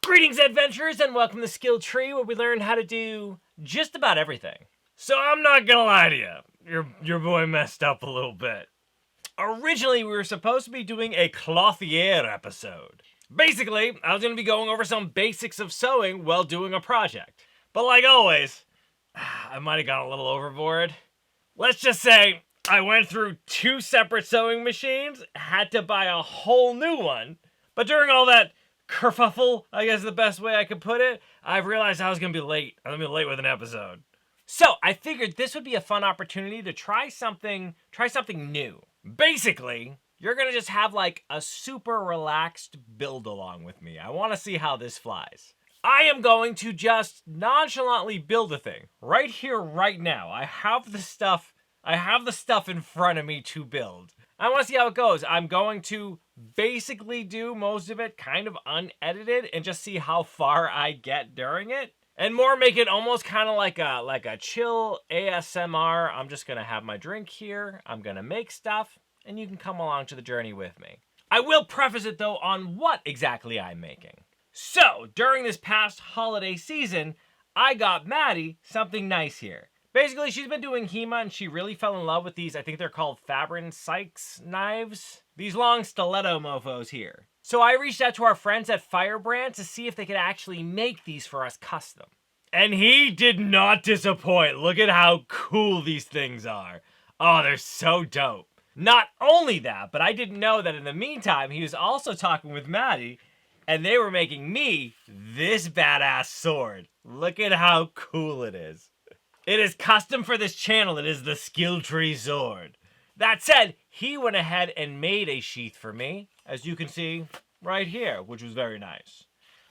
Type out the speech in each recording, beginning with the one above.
Greetings, adventurers, and welcome to Skill Tree, where we learn how to do just about everything. So I'm not gonna lie to you, your boy messed up a little bit. Originally, we were supposed to be doing a clothier episode. Basically, I was gonna be going over some basics of sewing while doing a project. But like always, I might have gone a little overboard. Let's just say I went through 2 separate sewing machines, had to buy a whole new one, but during all that kerfuffle, I guess is the best way I could put it, I realized I was going to be late. I'm going to be late with an episode. So I figured this would be a fun opportunity to try something new. Basically, you're going to just have like a super relaxed build along with me. I want to see how this flies. I am going to just nonchalantly build a thing right here, right now. I have the stuff in front of me to build. I want to see how it goes. I'm going to basically do most of it kind of unedited and just see how far I get during it. And more make it almost kind of like a chill ASMR. I'm just going to have my drink here. I'm going to make stuff and you can come along to the journey with me. I will preface it though on what exactly I'm making. So during this past holiday season, I got Maddie something nice here. Basically, she's been doing HEMA and she really fell in love with these, I think they're called Fabrin Sykes knives. These long stiletto mofos here. So I reached out to our friends at Firebrand to see if they could actually make these for us custom. And he did not disappoint. Look at how cool these things are. Oh, they're so dope. Not only that, but I didn't know that in the meantime, he was also talking with Maddie and they were making me this badass sword. Look at how cool it is. It is custom for this channel. It is the Skill Tree sword. That said, he went ahead and made a sheath for me, as you can see right here, which was very nice.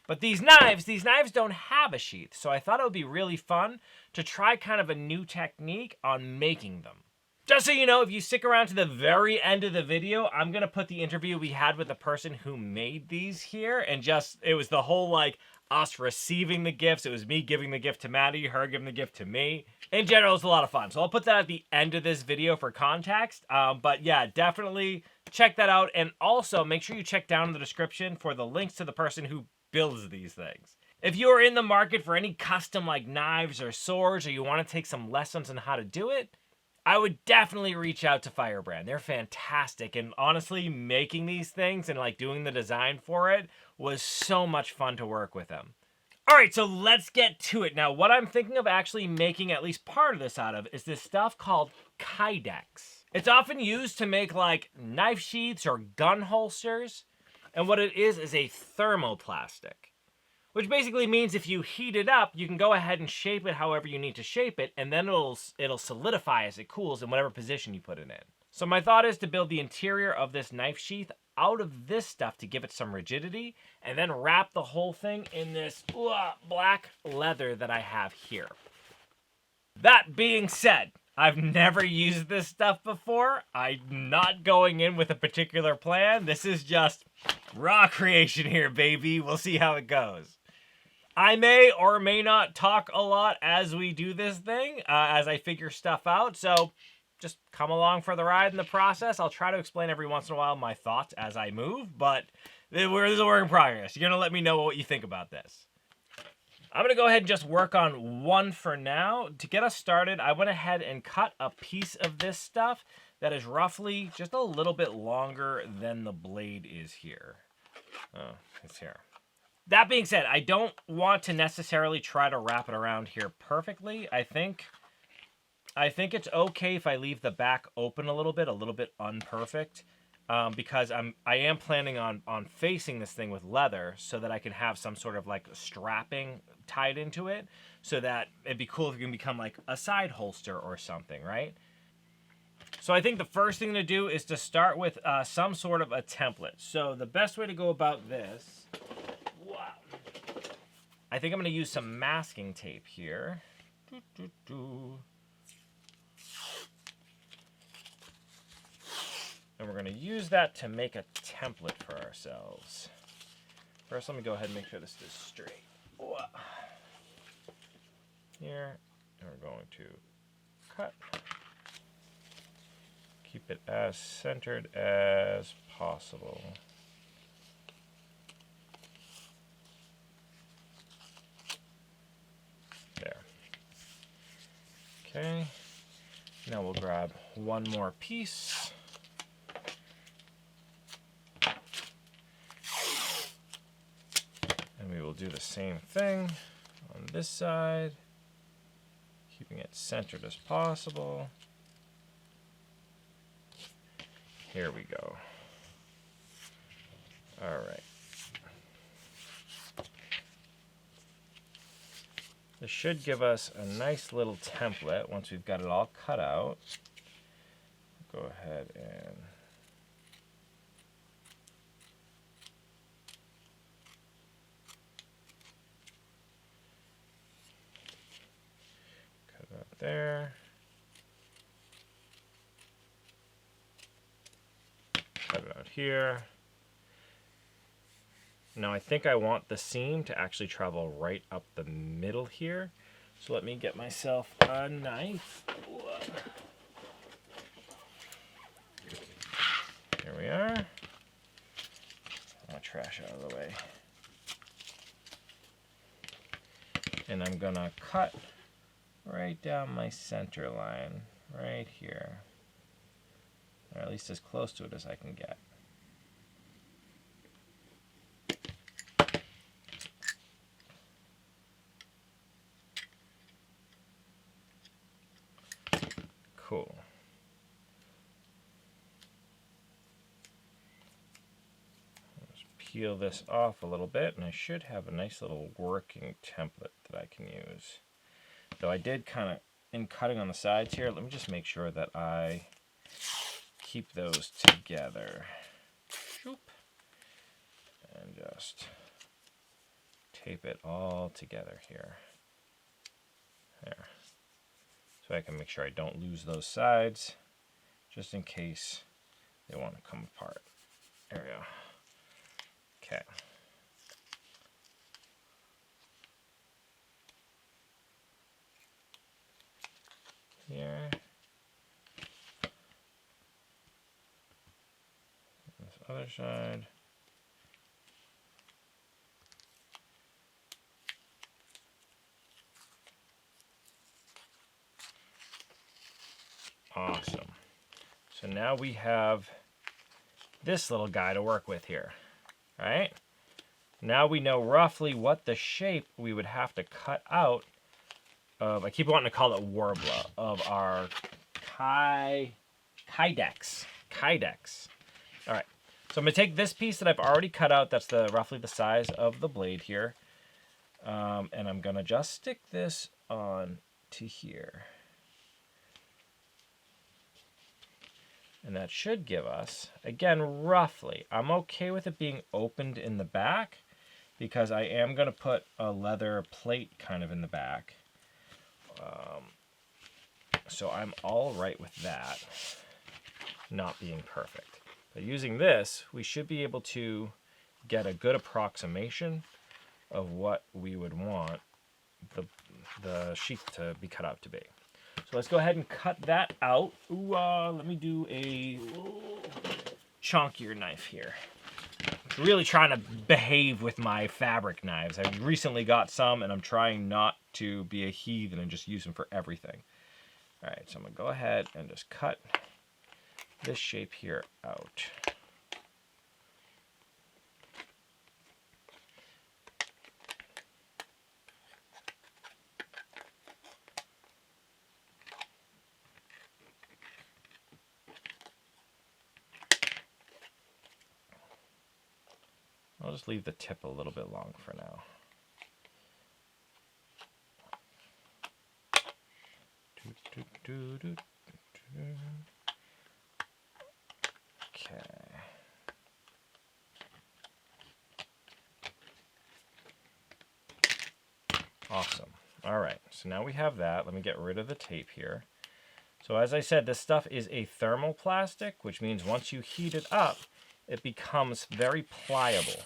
But these knives don't have a sheath, so I thought it would be really fun to try kind of a new technique on making them. Just so you know, if you stick around to the very end of the video, I'm going to put the interview we had with the person who made these here, and it was the whole like, us receiving the gifts. It was me giving the gift to Maddie, her giving the gift to me. In general, it's a lot of fun. So I'll put that at the end of this video for context. But yeah, definitely check that out. And also make sure you check down in the description for the links to the person who builds these things. If you are in the market for any custom like knives or swords, or you want to take some lessons on how to do it, I would definitely reach out to Firebrand. They're fantastic. And honestly, making these things and like doing the design for it was so much fun to work with them. All right, so let's get to it. Now, what I'm thinking of actually making at least part of this out of is this stuff called Kydex. It's often used to make like knife sheaths or gun holsters. And what it is a thermoplastic. Which basically means if you heat it up, you can go ahead and shape it however you need to shape it, and then it'll solidify as it cools in whatever position you put it in. So my thought is to build the interior of this knife sheath out of this stuff to give it some rigidity, and then wrap the whole thing in this black leather that I have here. That being said, I've never used this stuff before. I'm not going in with a particular plan. This is just raw creation here, baby. We'll see how it goes. I may or may not talk a lot as we do this thing, as I figure stuff out, so just come along for the ride in the process. I'll try to explain every once in a while my thoughts as I move, but this is a work in progress. You're going to let me know what you think about this. I'm going to go ahead and just work on one for now. To get us started, I went ahead and cut a piece of this stuff that is roughly just a little bit longer than the blade is here. Oh, it's here. That being said, I don't want to necessarily try to wrap it around here perfectly. I think it's okay if I leave the back open a little bit unperfect, because I am planning on facing this thing with leather so that I can have some sort of like strapping tied into it, so that it'd be cool if it can become like a side holster or something, right? So I think the first thing to do is to start with some sort of a template. So the best way to go about this, I think I'm going to use some masking tape here. And we're going to use that to make a template for ourselves. First, let me go ahead and make sure this is straight. Here, and we're going to cut. Keep it as centered as possible. Okay. Now we'll grab one more piece. And we will do the same thing on this side, keeping it centered as possible. Here we go. All right. This should give us a nice little template once we've got it all cut out. Go ahead and cut it out there. Cut it out here. Now I think I want the seam to actually travel right up the middle here. So let me get myself a knife. Here we are. I'll trash out of the way. And I'm gonna cut right down my center line, right here. Or at least as close to it as I can get. Cool. Let's peel this off a little bit, and I should have a nice little working template that I can use. Though I did kind of, in cutting on the sides here, let me just make sure that I keep those together. Shoop. And just tape it all together here. There. So I can make sure I don't lose those sides, just in case they want to come apart. There we go. Okay. Here. This other side. Awesome. So now we have this little guy to work with here, right? Now we know roughly what the shape we would have to cut out of, I keep wanting to call it warbler, of our kydex. All right, so I'm gonna take this piece that I've already cut out, that's roughly the size of the blade here, and I'm gonna just stick this on to here. And that should give us, again, roughly, I'm okay with it being opened in the back because I am going to put a leather plate kind of in the back. So I'm all right with that not being perfect. But using this, we should be able to get a good approximation of what we would want the sheath to be cut out to be. So let's go ahead and cut that out. Ooh, let me do a chunkier knife here. I'm really trying to behave with my fabric knives. I recently got some, and I'm trying not to be a heathen and just use them for everything. All right, so I'm gonna go ahead and just cut this shape here out. I'll just leave the tip a little bit long for now. Okay. Awesome. All right, so now we have that. Let me get rid of the tape here. So as I said, this stuff is a thermoplastic, which means once you heat it up, it becomes very pliable.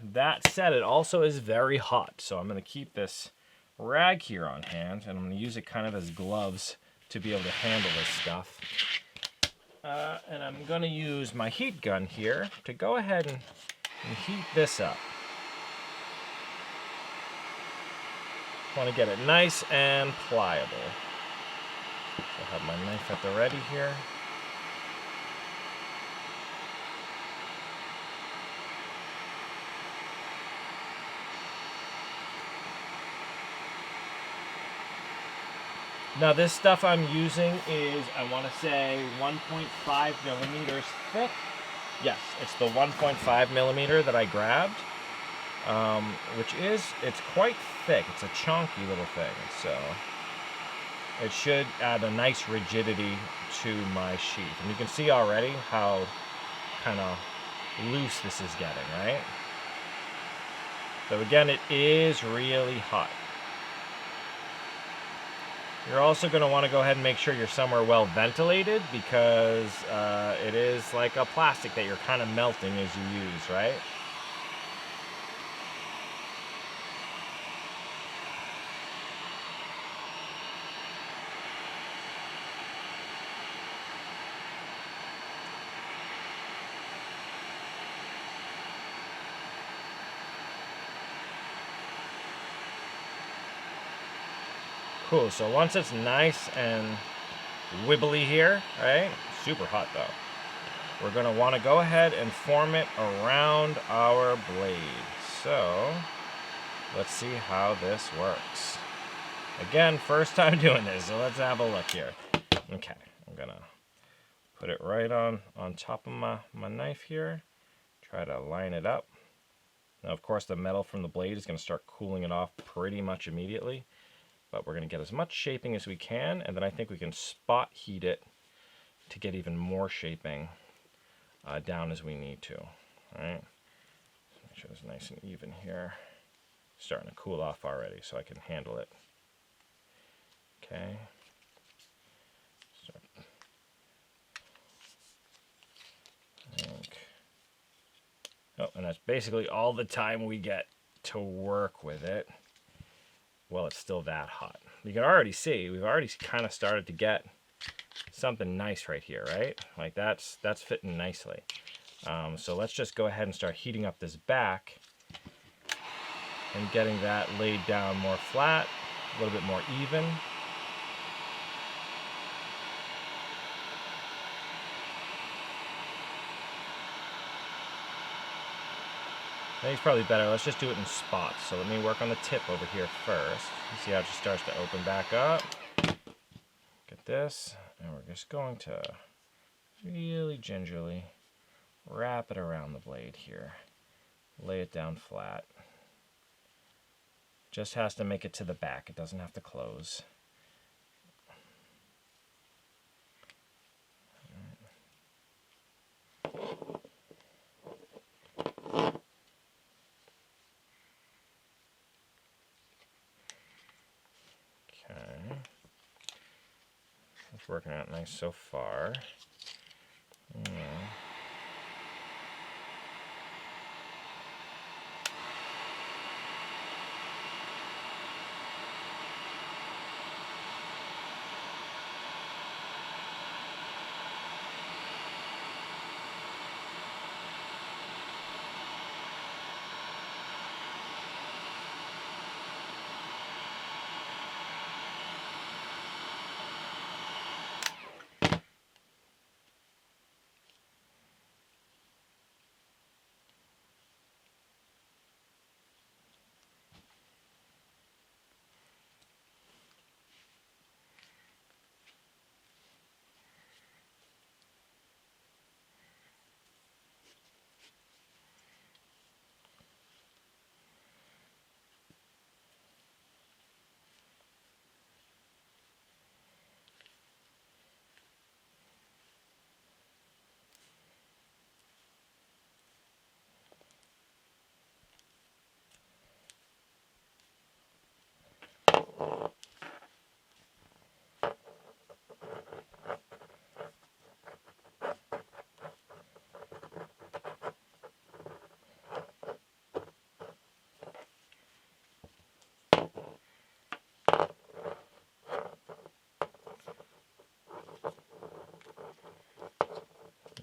That said, it also is very hot, so I'm going to keep this rag here on hand, and I'm going to use it kind of as gloves to be able to handle this stuff. And I'm going to use my heat gun here to go ahead and heat this up. I want to get it nice and pliable. I have my knife at the ready here. Now this stuff I'm using is, I want to say, 1.5 millimeters thick. Yes, it's the 1.5 millimeter that I grabbed, which is, it's quite thick. It's a chunky little thing, so it should add a nice rigidity to my sheath. And you can see already how kind of loose this is getting, right? So again, it is really hot. You're also going to want to go ahead and make sure you're somewhere well ventilated, because it is like a plastic that you're kind of melting as you use, right? Cool, so once it's nice and wibbly here, right? Super hot though. We're gonna wanna go ahead and form it around our blade. So, let's see how this works. Again, first time doing this, so let's have a look here. Okay, I'm gonna put it right on top of my knife here. Try to line it up. Now, of course, the metal from the blade is gonna start cooling it off pretty much immediately. But we're going to get as much shaping as we can, and then I think we can spot heat it to get even more shaping down as we need to. All right, make sure it's nice and even here. Starting to cool off already, so I can handle it. Okay. Oh, and that's basically all the time we get to work with it. Well, it's still that hot. You can already see, we've already kind of started to get something nice right here, right? Like that's fitting nicely. So let's just go ahead and start heating up this back and getting that laid down more flat, a little bit more even. I think it's probably better. Let's just do it in spots. So let me work on the tip over here first. You see how it just starts to open back up. Get this, and we're just going to really gingerly wrap it around the blade here. Lay it down flat. Just has to make it to the back. It doesn't have to close. Okay. It's working out nice so far. Yeah.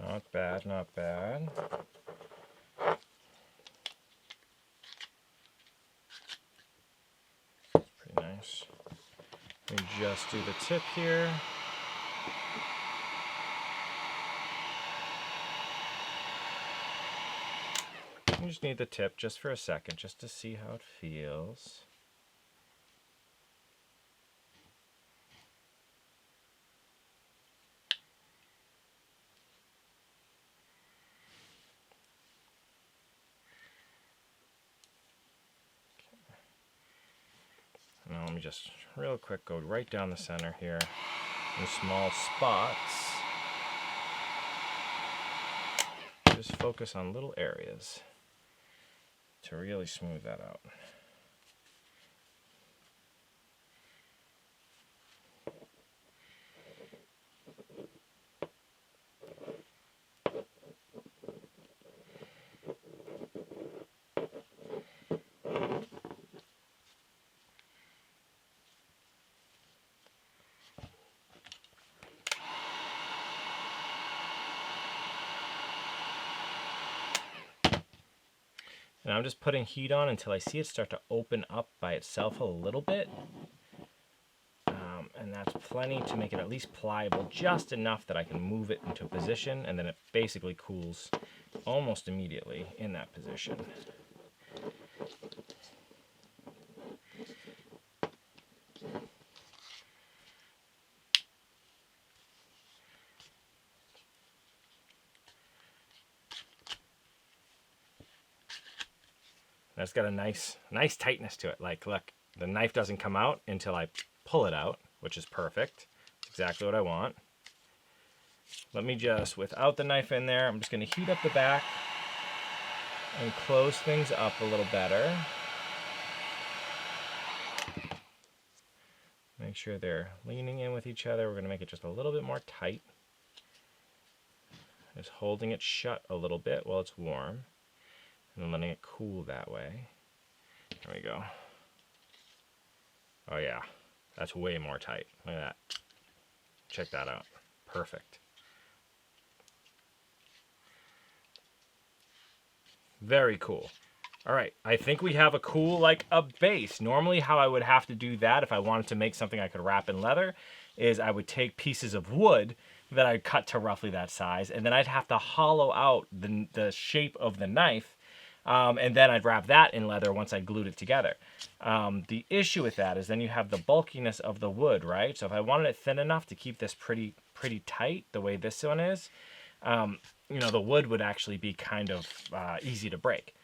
Not bad, not bad. Pretty nice. We just do the tip here. just need the tip just for a second, just to see how it feels. Now let me just real quick go right down the center here in small spots. Just focus on little areas to really smooth that out. And I'm just putting heat on until I see it start to open up by itself a little bit. And that's plenty to make it at least pliable, just enough that I can move it into a position, and then it basically cools almost immediately in that position. That's got a nice tightness to it. Like, look, the knife doesn't come out until I pull it out, which is perfect. It's exactly what I want. Let me just, without the knife in there, I'm just going to heat up the back and close things up a little better. Make sure they're leaning in with each other. We're going to make it just a little bit more tight. Just holding it shut a little bit while it's warm. And then letting it cool that way. There we go. Oh yeah, that's way more tight. Look at that. Check that out. Perfect. Very cool. All right, I think we have a cool, like a base. Normally how I would have to do that if I wanted to make something I could wrap in leather is I would take pieces of wood that I'd cut to roughly that size, and then I'd have to hollow out the shape of the knife. And then I'd wrap that in leather once I glued it together. The issue with that is then you have the bulkiness of the wood, right? So if I wanted it thin enough to keep this pretty tight, the way this one is, you know, the wood would actually be kind of easy to break.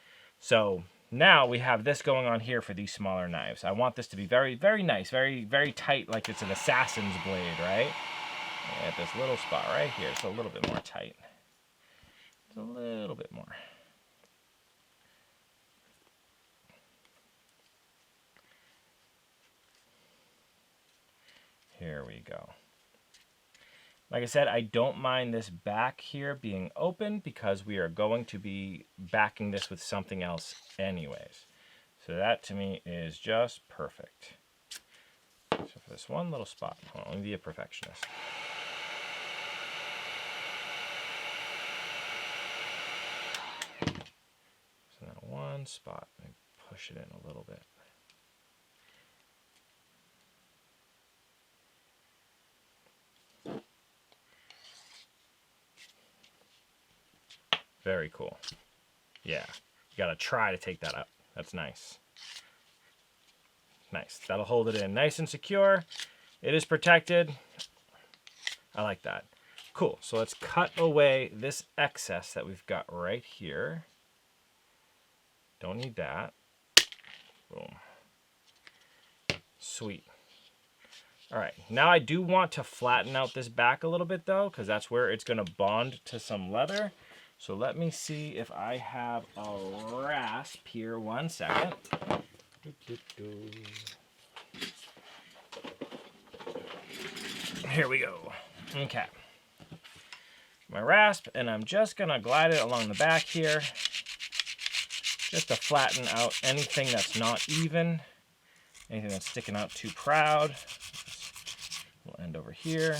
So now we have this going on here for these smaller knives. I want this to be very nice, very tight, like it's an assassin's blade, right? At this little spot right here, it's a little bit more tight. It's a little bit more. Here we go. Like I said, I don't mind this back here being open because we are going to be backing this with something else anyways. So that to me is just perfect. So for this one little spot, hold on, let me be a perfectionist. So that one spot, let me push it in a little bit. Very cool. Yeah, you gotta try to take that out. That's nice. Nice. That'll hold it in nice and secure. It is protected. I like that. Cool. So let's cut away this excess that we've got right here. Don't need that. Boom. Sweet. All right. Now I do want to flatten out this back a little bit though, because that's where it's going to bond to some leather. So let me see if I have a rasp here. 1 second. Here we go. Okay. My rasp, and I'm just going to glide it along the back here just to flatten out anything that's not even, anything that's sticking out too proud. We'll end over here.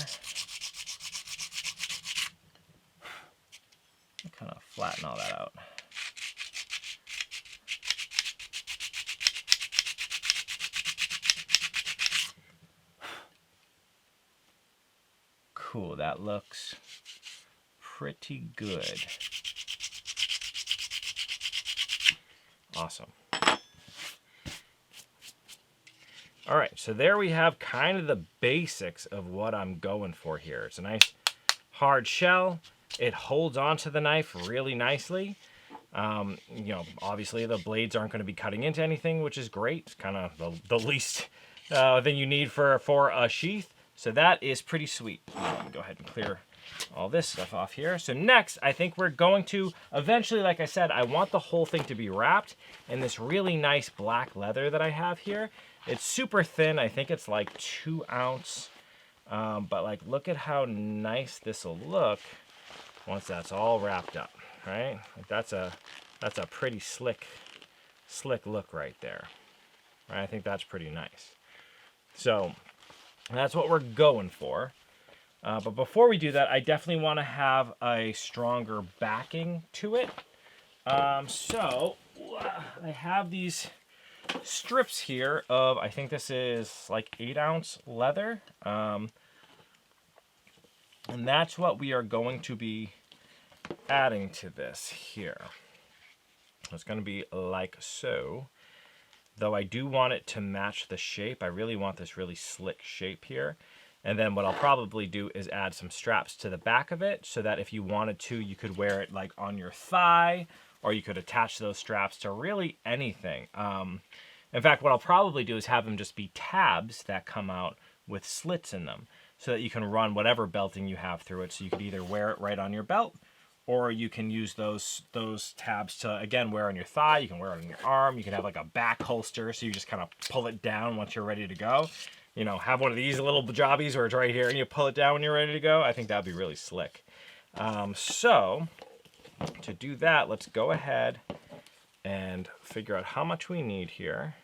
Kind of flatten all that out. Cool, that looks pretty good. Awesome. All right, so there we have kind of the basics of what I'm going for here. It's a nice hard shell. It holds onto the knife really nicely. You know, obviously the blades aren't going to be cutting into anything, which is great. It's kind of the least thing you need for a sheath. So that is pretty sweet. Let me go ahead and clear all this stuff off here. So next, I think we're going to eventually, like I said, I want the whole thing to be wrapped in this really nice black leather that I have here. It's super thin. I think it's like 2 ounce. But like, look at how nice this will look once that's all wrapped up, right? Like that's a pretty slick look right there. Right? I think that's pretty nice. So that's what we're going for. But before we do that, I definitely want to have a stronger backing to it. So I have these strips here of, I think this is like 8 ounce leather. And that's what we are going to be adding to this here. It's going to be like so. Though I do want it to match the shape. I really want this really slick shape here. And then what I'll probably do is add some straps to the back of it so that if you wanted to, you could wear it like on your thigh, or you could attach those straps to really anything. In fact, what I'll probably do is have them just be tabs that come out with slits in them so that you can run whatever belting you have through it. So you could either wear it right on your belt, or you can use those tabs to, again, wear on your thigh. You can wear it on your arm. You can have like a back holster, so you just kind of pull it down once you're ready to go. You know, have one of these little jobbies where it's right here and you pull it down when you're ready to go. I think that'd be really slick. So to do that, let's go ahead and figure out how much we need here.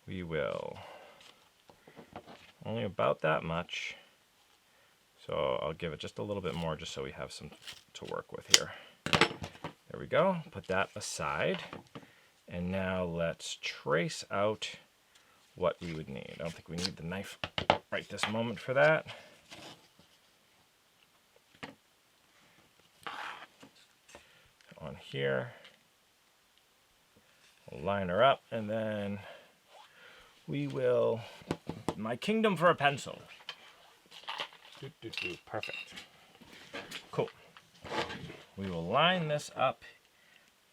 We will only about that much. So I'll give it just a little bit more just so we have some to work with here. There we go. Put that aside. And now let's trace out what we would need. I don't think we need the knife right this moment for that. On here. We'll line her up, and then we will, my kingdom for a pencil. Perfect. Cool. We will line this up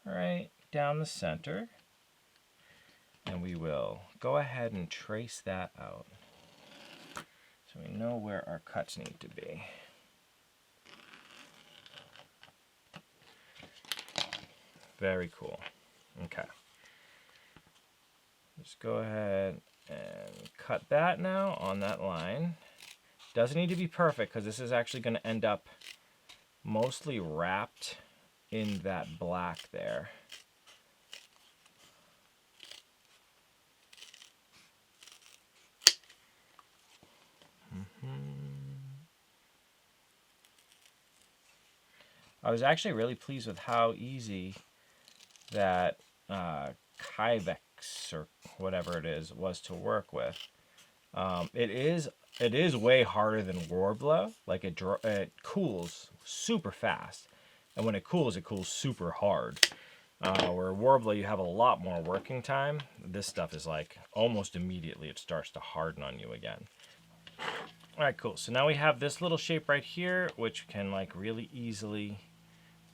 right down the center, and we will go ahead and trace that out so we know where our cuts need to be. Very cool. Okay. Just go ahead and cut that now on that line. Doesn't need to be perfect because this is actually going to end up mostly wrapped in that black there. I was actually really pleased with how easy that Kyvex or whatever it is was to work with. It is way harder than Warbler. Like it cools super fast, and when it cools super hard. Where Warbler, you have a lot more working time. This stuff is like almost immediately it starts to harden on you again. All right, cool. So now we have this little shape right here, which can like really easily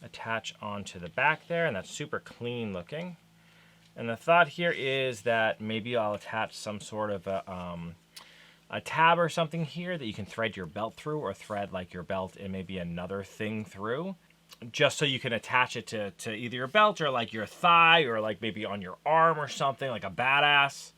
attach onto the back there, and that's super clean looking. And the thought here is that maybe I'll attach some sort of a tab or something here that you can thread your belt through, or thread like your belt and maybe another thing through, just so you can attach it to either your belt or like your thigh, or like maybe on your arm or something, like a badass.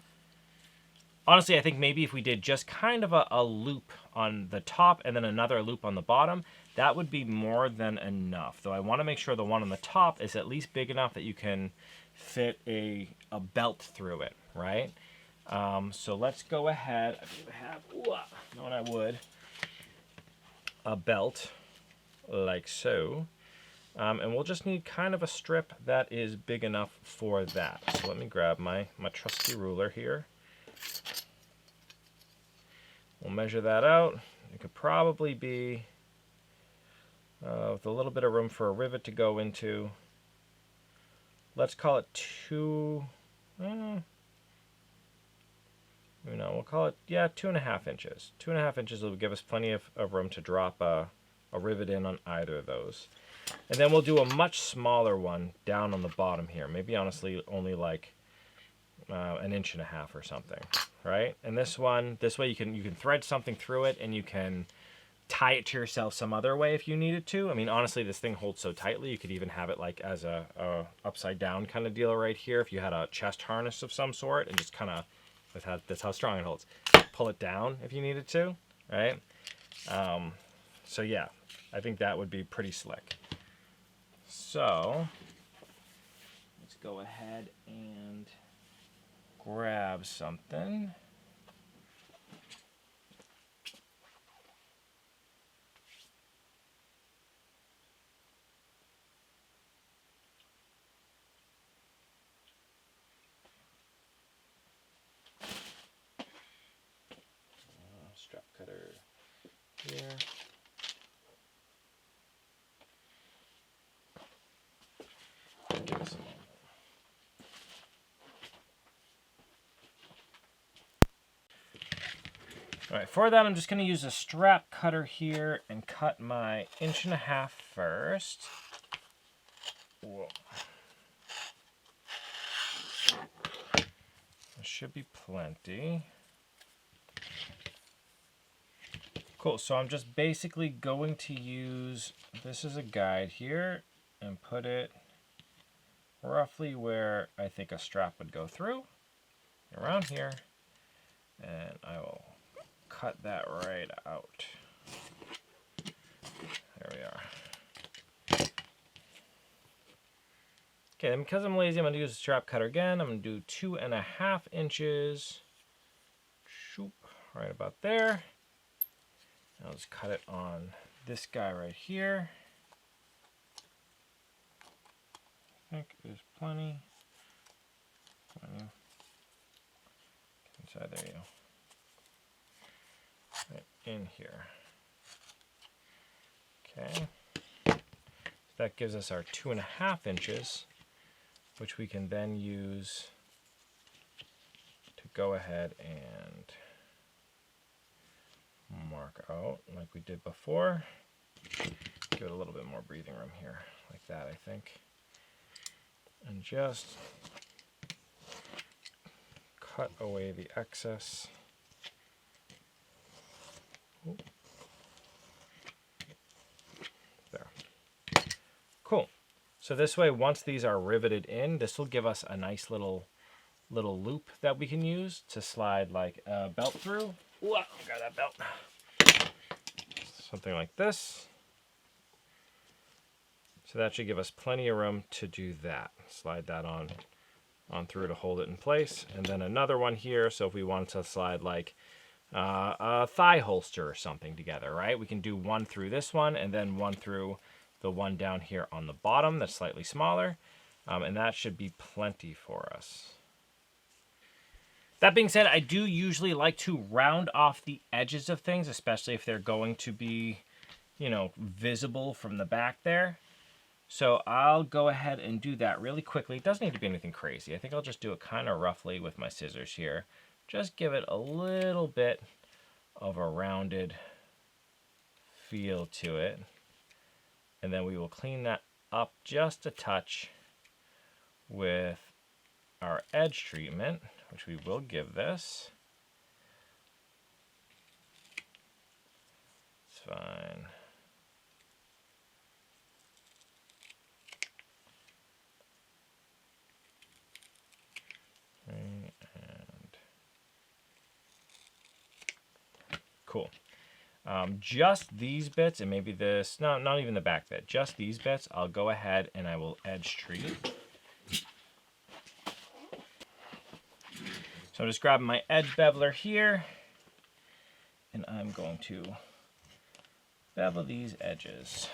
Honestly, I think maybe if we did just kind of a loop on the top and then another loop on the bottom, that would be more than enough. Though I want to make sure the one on the top is at least big enough that you can fit a belt through it, right? So let's go ahead. I have, knowing I would, a belt like so. And we'll just need kind of a strip that is big enough for that. So let me grab my trusty ruler here. We'll measure that out. It could probably be, with a little bit of room for a rivet to go into, let's call it 2. No, we'll call it 2.5 inches. 2.5 inches will give us plenty of room to drop a rivet in on either of those. And then we'll do a much smaller one down on the bottom here. Maybe honestly only like 1.5 inches or something, right? And this way you can thread something through it, and you can tie it to yourself some other way if you needed to. I mean, honestly, this thing holds so tightly, you could even have it like as a upside down kind of deal right here if you had a chest harness of some sort, and just kind of, that's how strong it holds. Pull it down if you needed to, right? So yeah, I think that would be pretty slick. So let's go ahead and grab something. Strap cutter here. Give us a moment. All right, for that I'm just going to use a strap cutter here and cut my 1.5 inches first. Whoa. There should be plenty. Cool, so I'm just basically going to use this as a guide here and put it roughly where I think a strap would go through, around here, and I will cut that right out. There we are. Okay, and because I'm lazy, I'm going to use a strap cutter again. I'm going to do 2.5 inches. Shoop, right about there. I'll just cut it on this guy right here. I think there's plenty. Inside, there you go. Right in here. Okay. So that gives us our 2.5 inches, which we can then use to go ahead and mark out like we did before. Give it a little bit more breathing room here, like that, I think. And just cut away the excess. There. Cool. So this way, once these are riveted in, this will give us a nice little loop that we can use to slide like a belt through. Ooh, got that belt. Something like this. So that should give us plenty of room to do that. Slide that on through to hold it in place. And then another one here, so if we wanted to slide like a thigh holster or something together, right? We can do one through this one and then one through the one down here on the bottom that's slightly smaller. And that should be plenty for us. That being said, I do usually like to round off the edges of things, especially if they're going to be, you know, visible from the back there. So I'll go ahead and do that really quickly. It doesn't need to be anything crazy. I think I'll just do it kind of roughly with my scissors here. Just give it a little bit of a rounded feel to it. And then we will clean that up just a touch with our edge treatment, which we will give this. It's fine. And cool. Just these bits, and maybe this, no, not even the back bit, just these bits, I'll go ahead and I will edge treat. So I'm just grabbing my edge beveler here, and I'm going to bevel these edges.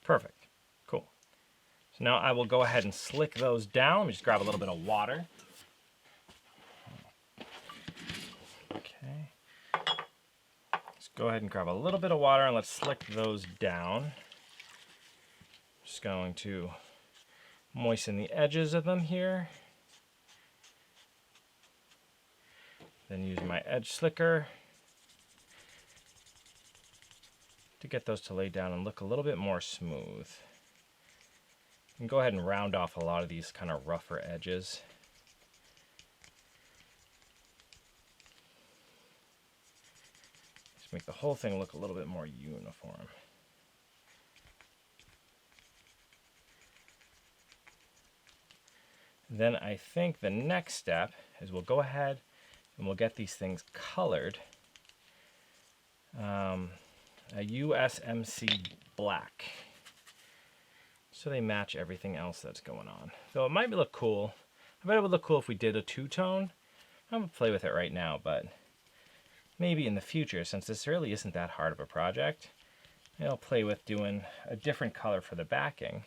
Perfect. Cool. So now I will go ahead and slick those down. Let me just grab a little bit of water. Okay. Let's go ahead and grab a little bit of water and let's slick those down. Just going to moisten the edges of them here. Then use my edge slicker to get those to lay down and look a little bit more smooth. And go ahead and round off a lot of these kind of rougher edges. Just make the whole thing look a little bit more uniform. Then I think the next step is we'll go ahead and we'll get these things colored. A USMC black. So they match everything else that's going on. So it might look cool. I bet it would look cool if we did a two-tone. I'm going to play with it right now, but maybe in the future, since this really isn't that hard of a project, I'll play with doing a different color for the backing.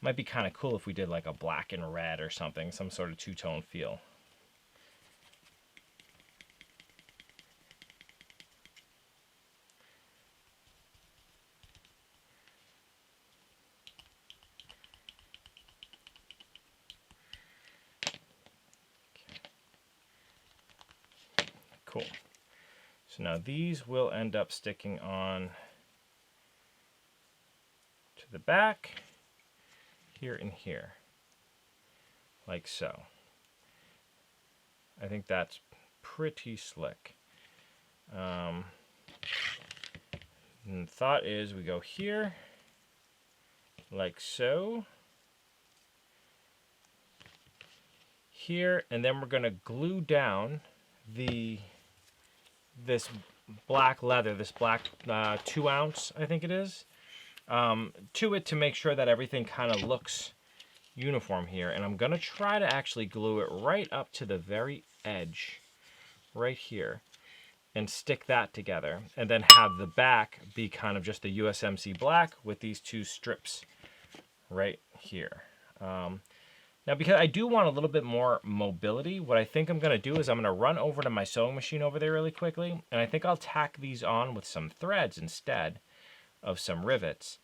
Might be kind of cool if we did like a black and red or something, some sort of two-tone feel. Cool. So now these will end up sticking on to the back, here and here, like so. I think that's pretty slick. And the thought is we go here, like so, here, and then we're going to glue down this black leather, this black 2 ounce, I think it is, to it to make sure that everything kind of looks uniform here. And I'm going to try to actually glue it right up to the very edge, right here, and stick that together. And then have the back be kind of just the USMC black with these 2 strips right here. Now, because I do want a little bit more mobility, what I think I'm going to do is I'm going to run over to my sewing machine over there really quickly, and I think I'll tack these on with some threads instead of some rivets,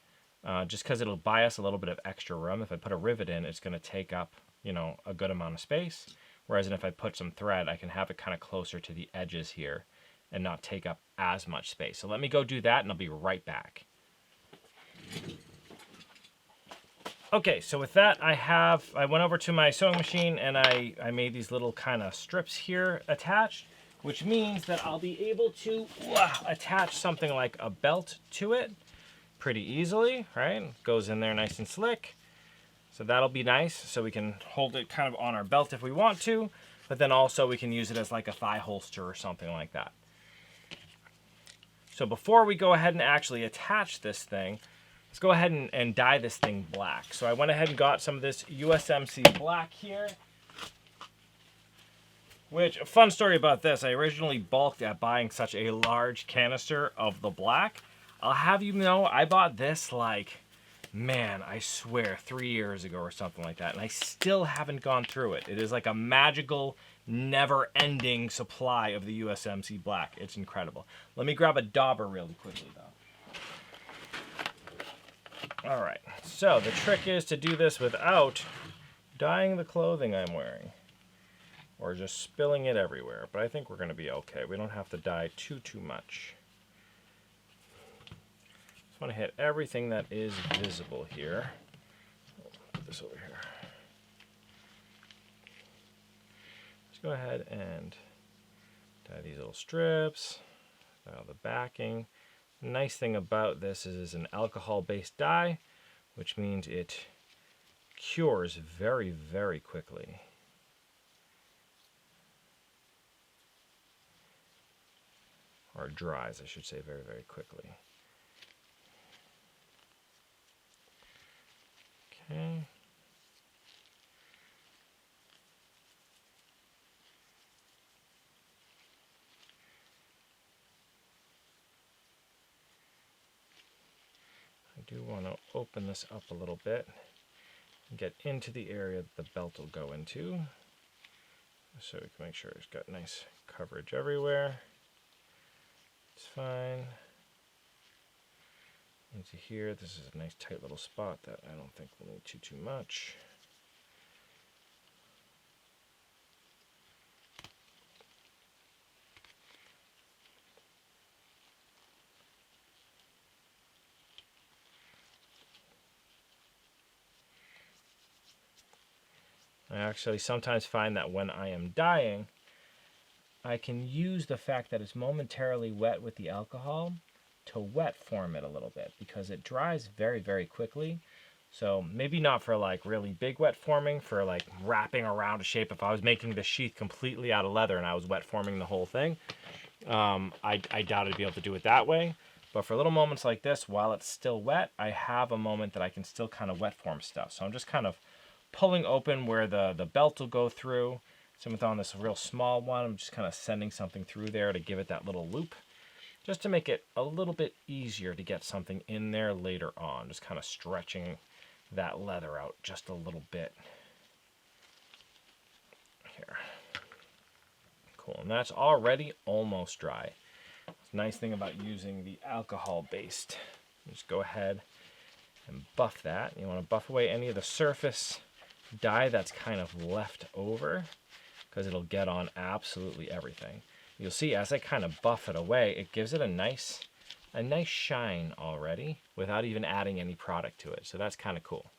just because it'll buy us a little bit of extra room. If I put a rivet in, it's going to take up, you know, a good amount of space, whereas if I put some thread, I can have it kind of closer to the edges here and not take up as much space. So let me go do that, and I'll be right back. Okay, so with that, I went over to my sewing machine and I made these little kind of strips here attached, which means that I'll be able to attach something like a belt to it pretty easily, right? Goes in there nice and slick. So that'll be nice, so we can hold it kind of on our belt if we want to, but then also we can use it as like a thigh holster or something like that. So before we go ahead and actually attach this thing, let's go ahead and dye this thing black. So I went ahead and got some of this USMC black here. Which, a fun story about this, I originally balked at buying such a large canister of the black. I'll have you know, I bought this like, man, I swear 3 years ago or something like that. And I still haven't gone through it. It is like a magical, never-ending supply of the USMC black. It's incredible. Let me grab a dauber really quickly though. All right, so the trick is to do this without dyeing the clothing I'm wearing or just spilling it everywhere, but I think we're going to be okay. We don't have to dye too much. Just want to hit everything that is visible here. Put this over here. Let's go ahead and dye these little strips, dye the backing. The nice thing about this is it's an alcohol-based dye, which means it cures very, very quickly. Or dries, I should say, very, very quickly. Okay. do want to open this up a little bit and get into the area that the belt will go into, so we can make sure it's got nice coverage everywhere. It's fine. Into here, this is a nice tight little spot that I don't think we'll need too much. I actually sometimes find that when I am dyeing, I can use the fact that it's momentarily wet with the alcohol to wet form it a little bit, because it dries very, very quickly. So maybe not for like really big wet forming, for like wrapping around a shape. If I was making the sheath completely out of leather and I was wet forming the whole thing, I doubt I'd be able to do it that way. But for little moments like this, while it's still wet, I have a moment that I can still kind of wet form stuff. So I'm just kind of pulling open where the belt will go through. So on this real small one, I'm just kind of sending something through there to give it that little loop, just to make it a little bit easier to get something in there later on. Just kind of stretching that leather out just a little bit. Here. Cool, and that's already almost dry. The nice thing about using the alcohol-based, just go ahead and buff that. You want to buff away any of the surface dye that's kind of left over, because it'll get on absolutely everything. You'll see as I kind of buff it away, it gives it a nice shine already without even adding any product to it. So that's kind of cool.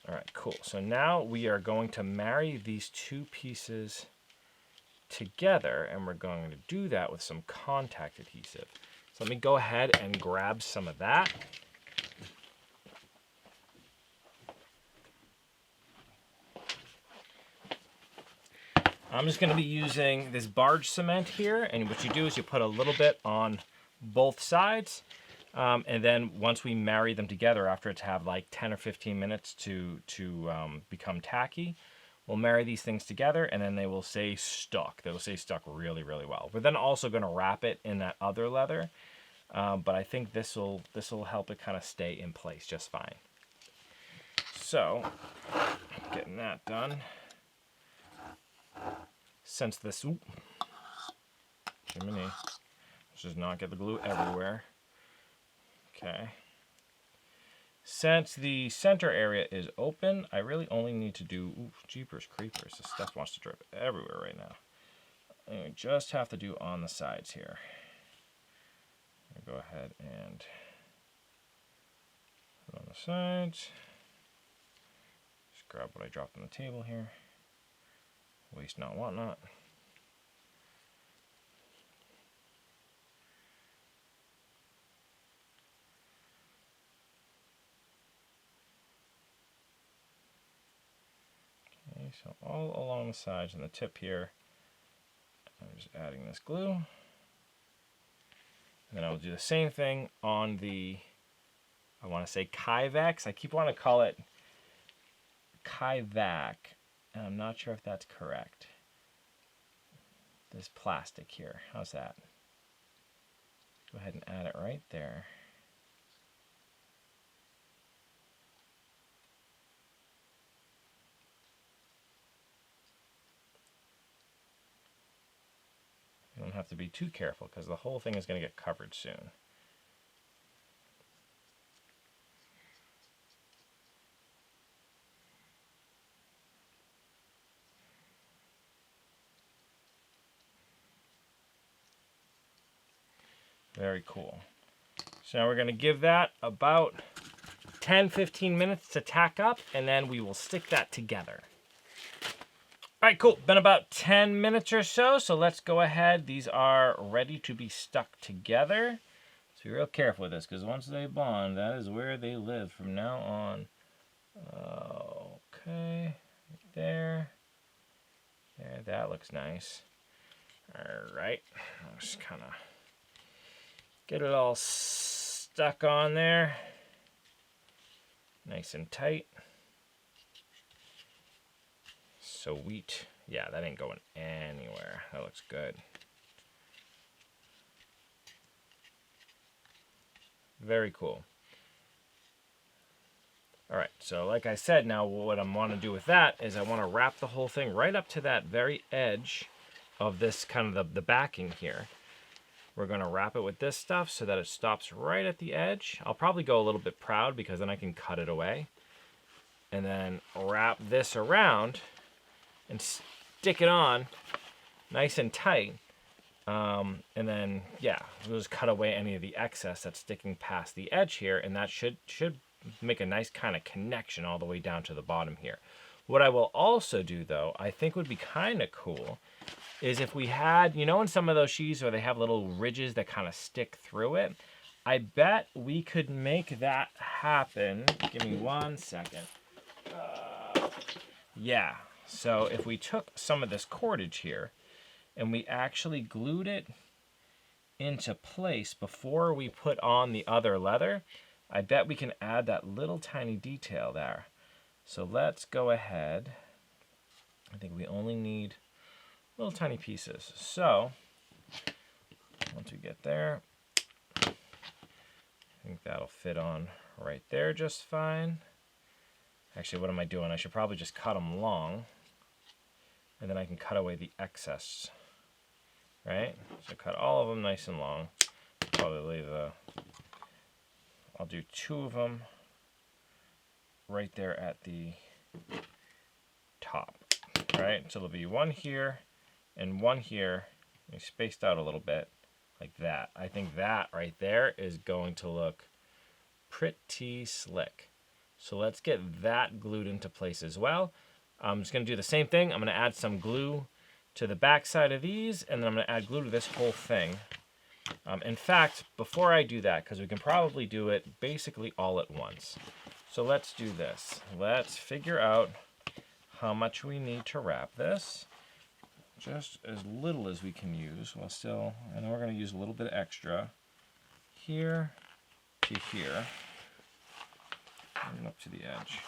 All right, cool. So now we are going to marry these two pieces together, and we're going to do that with some contact adhesive. So let me go ahead and grab some of that. I'm just going to be using this barge cement here, and what you do is you put a little bit on both sides, and then once we marry them together, after it's have like 10 or 15 minutes to become tacky, we'll marry these things together, and then they will stay stuck. They will stay stuck really, really well. We're then also going to wrap it in that other leather, but I think this will help it kind of stay in place just fine. So, getting that done. Since this, Jiminy, let's just not get the glue everywhere. Okay. Since the center area is open, I really only need to do, jeepers creepers, this stuff wants to drip everywhere right now. I just have to do on the sides here. Go ahead and put on the sides. Just grab what I dropped on the table here. Waste not, want not. Okay, so all along the sides and the tip here, I'm just adding this glue. And then I will do the same thing on the, I want to say Kyvax. I keep wanting to call it Kyvac, and I'm not sure if that's correct. This plastic here, how's that? Go ahead and add it right there. You don't have to be too careful because the whole thing is going to get covered soon. Very cool. So now we're going to give that about 10-15 minutes to tack up, and then we will stick that together. All right, cool. Been about 10 minutes or so, so let's go ahead. These are ready to be stuck together. So be real careful with this, because once they bond, that is where they live from now on. Okay, right there. There, that looks nice. All right, I'll just kind of get it all stuck on there. Nice and tight. Sweet. Yeah, that ain't going anywhere. That looks good. Very cool. All right, so like I said, now what I want to do with that is I want to wrap the whole thing right up to that very edge of this kind of the backing here. We're going to wrap it with this stuff so that it stops right at the edge. I'll probably go a little bit proud because then I can cut it away. And then wrap this around and stick it on nice and tight. And then, yeah, we'll just cut away any of the excess that's sticking past the edge here, and that should make a nice kind of connection all the way down to the bottom here. What I will also do, though, I think would be kind of cool, is if we had, you know, in some of those sheaths where they have little ridges that kind of stick through it, I bet we could make that happen. Give me 1 second. Yeah, so if we took some of this cordage here and we actually glued it into place before we put on the other leather, I bet we can add that little tiny detail there. So let's go ahead. I think we only need little tiny pieces. So once we get there, I think that'll fit on right there just fine. Actually, what am I doing? I should probably just cut them long, and then I can cut away the excess, right? So cut all of them nice and long. Probably leave I'll do 2 of them right there at the top, right? So there'll be 1 here and 1 here, spaced out a little bit, like that. I think that right there is going to look pretty slick. So let's get that glued into place as well. I'm just going to do the same thing. I'm going to add some glue to the back side of these, and then I'm going to add glue to this whole thing. In fact, before I do that, because we can probably do it basically all at once. So let's do this. Let's figure out how much we need to wrap this. Just as little as we can use. While still, and then we're going to use a little bit extra here to here. And up to the edge.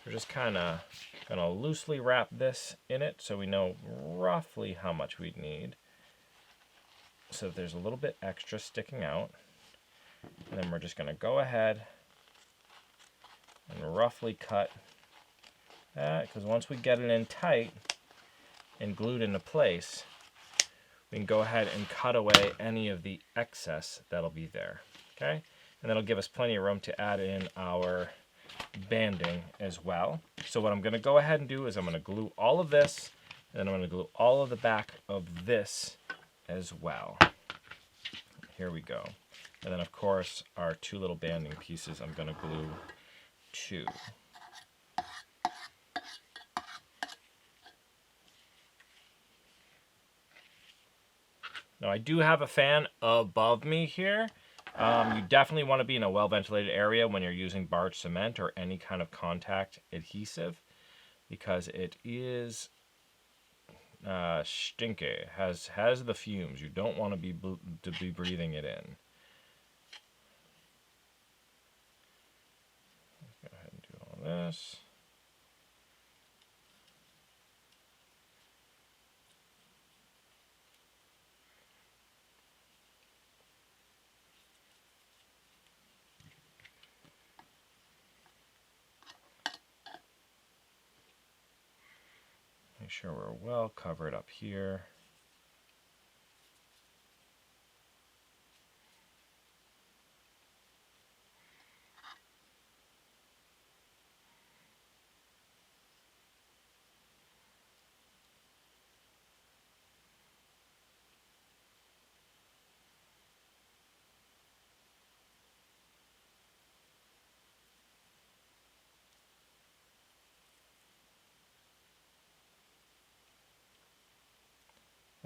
We're just kind of going to loosely wrap this in it so we know roughly how much we'd need. So that there's a little bit extra sticking out. And then we're just going to go ahead and roughly cut that, because once we get it in tight and glued into place, we can go ahead and cut away any of the excess that'll be there. Okay? And that'll give us plenty of room to add in our banding as well. So what I'm going to go ahead and do is I'm going to glue all of this, and then I'm going to glue all of the back of this as well. Here we go. And then of course our 2 little banding pieces I'm going to glue too. Now I do have a fan above me here. You definitely want to be in a well-ventilated area when you're using barge cement or any kind of contact adhesive, because it is stinky, has the fumes. You don't want to be breathing it in. Let's go ahead and do all this. Make sure we're well covered up here.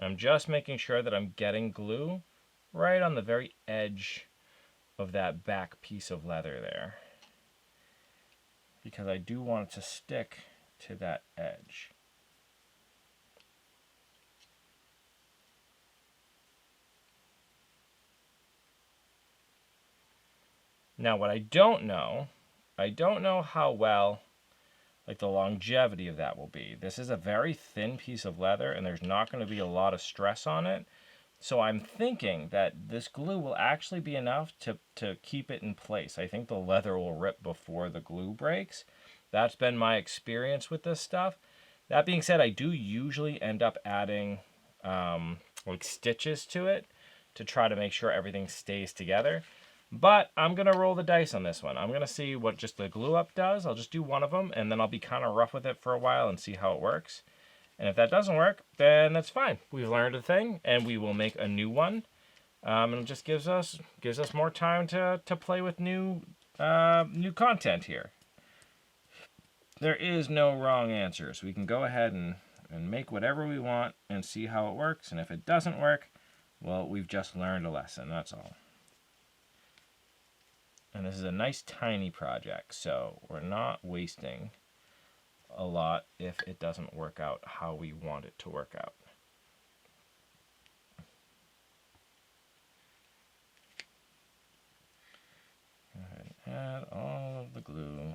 I'm just making sure that I'm getting glue right on the very edge of that back piece of leather there, because I do want it to stick to that edge. Now what I don't know how well like the longevity of that will be. This is a very thin piece of leather, and there's not going to be a lot of stress on it. So I'm thinking that this glue will actually be enough to keep it in place. I think the leather will rip before the glue breaks. That's been my experience with this stuff. That being said, I do usually end up adding like stitches to it to try to make sure everything stays together. But I'm going to roll the dice on this one. I'm going to see what just the glue up does. I'll just do one of them, and then I'll be kind of rough with it for a while and see how it works. And if that doesn't work, then that's fine. We've learned a thing, and we will make a new one. And it just gives us more time to play with new content here. There is no wrong answers. We can go ahead and make whatever we want and see how it works. And if it doesn't work, well, we've just learned a lesson. That's all. And this is a nice tiny project, so we're not wasting a lot if it doesn't work out how we want it to work out. Go ahead and add all of the glue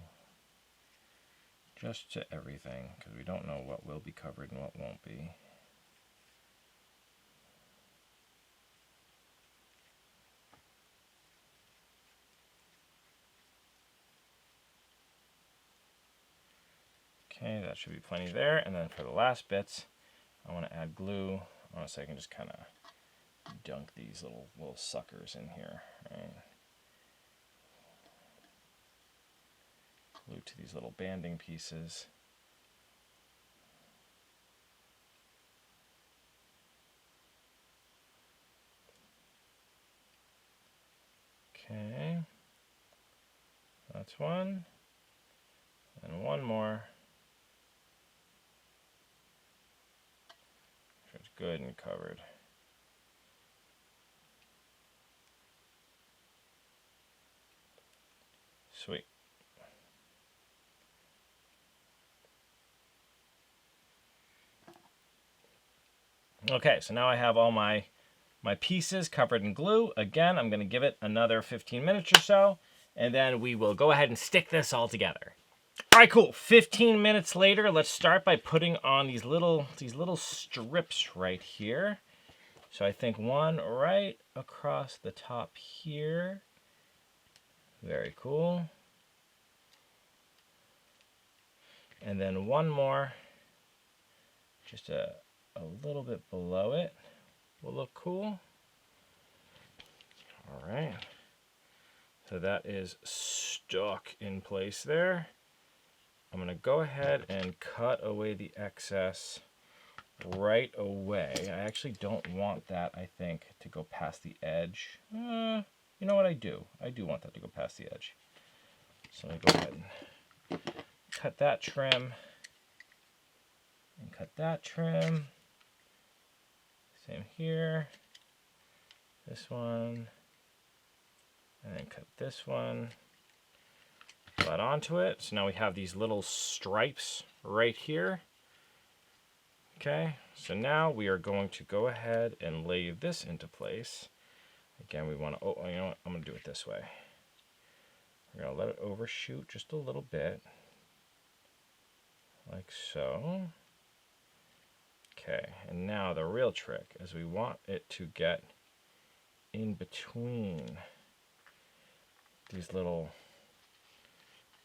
just to everything, because we don't know what will be covered and what won't be. Okay, that should be plenty there. And then for the last bits, I want to add glue. I want to say I can just kind of dunk these little suckers in here. Right? Glue to these little banding pieces. Okay, that's one. And one more. It's good and covered. Sweet. Okay, so now I have all my pieces covered in glue. Again, I'm going to give it another 15 minutes or so, and then we will go ahead and stick this all together. All right, cool. 15 minutes later, let's start by putting on these little strips right here. So I think one right across the top here. Very cool. And then one more, just a little bit below it, will look cool. All right. So that is stuck in place there. I'm going to go ahead and cut away the excess right away. I actually don't want that, I think, to go past the edge. You know what I do? I do want that to go past the edge. So let me go ahead and cut that trim. And cut that trim. Same here. This one. And then cut this one. Flat onto it. So now we have these little stripes right here. Okay, so now we are going to go ahead and lay this into place. Again, we want to, oh, you know what? I'm going to do it this way. We're going to let it overshoot just a little bit. Like so. Okay, and now the real trick is we want it to get in between these little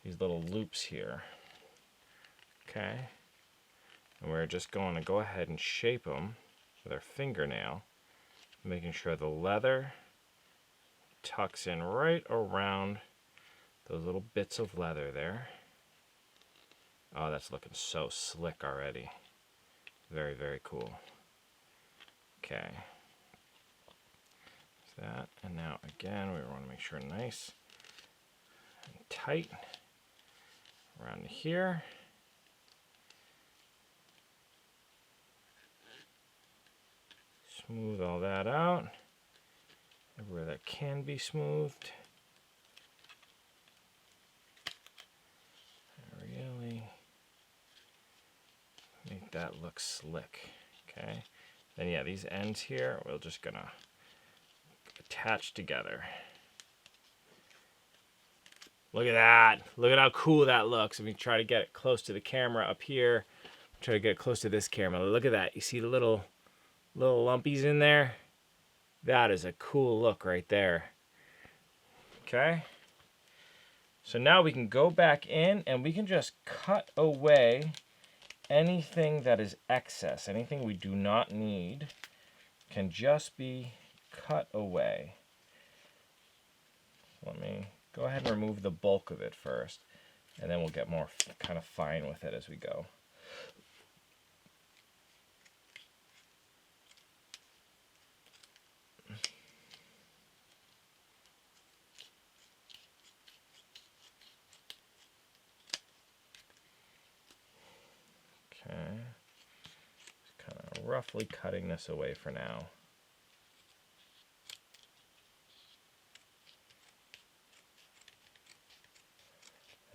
loops here. Okay, and we're just going to go ahead and shape them with our fingernail, making sure the leather tucks in right around those little bits of leather there. Oh, that's looking so slick already. Very, very cool. Okay. That, and now again, we want to make sure nice and tight around here. Smooth all that out. Everywhere that can be smoothed. Really make that look slick. Okay. Then yeah, these ends here, we're just gonna attach together. Look at that. Look at how cool that looks. Let me try to get it close to the camera up here. Try to get it close to this camera. Look at that. You see the little lumpies in there? That is a cool look right there. Okay. So now we can go back in and we can just cut away anything that is excess. Anything we do not need can just be cut away. Let me go ahead and remove the bulk of it first, and then we'll get more kind of fine with it as we go. Okay, just kind of roughly cutting this away for now.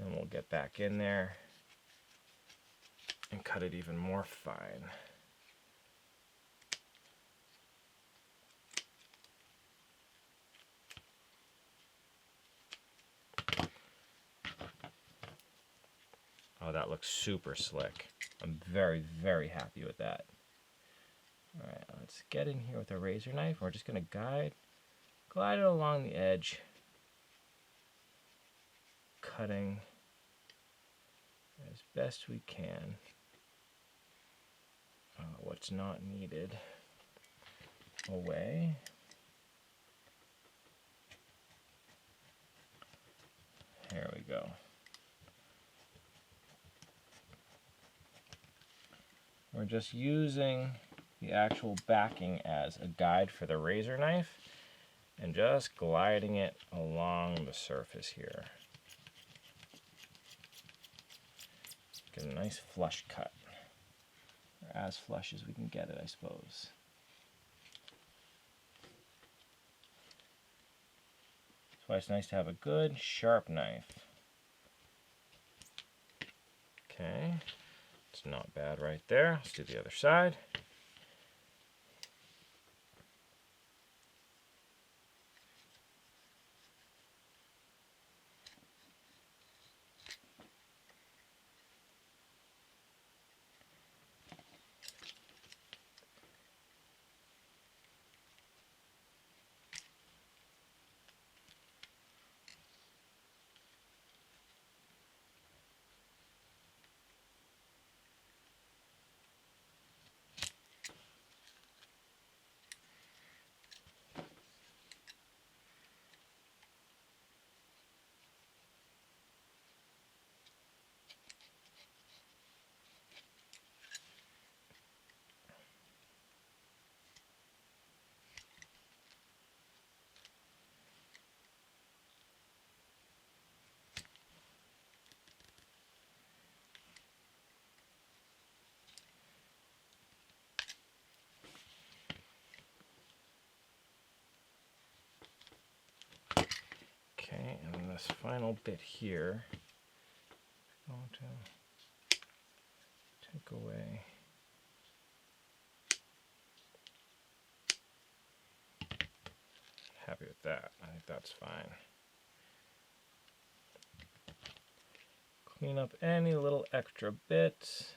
And we'll get back in there and cut it even more fine. Oh, that looks super slick. I'm very, very happy with that. All right, let's get in here with a razor knife. We're just gonna glide it along the edge, cutting as best we can what's not needed away. There we go. We're just using the actual backing as a guide for the razor knife and just gliding it along the surface here. Get a nice flush cut, or as flush as we can get it, I suppose. That's why it's nice to have a good sharp knife. Okay. It's not bad right there. Let's do the other side. Okay, and this final bit here is going to take away. Happy with that. I think that's fine. Clean up any little extra bits.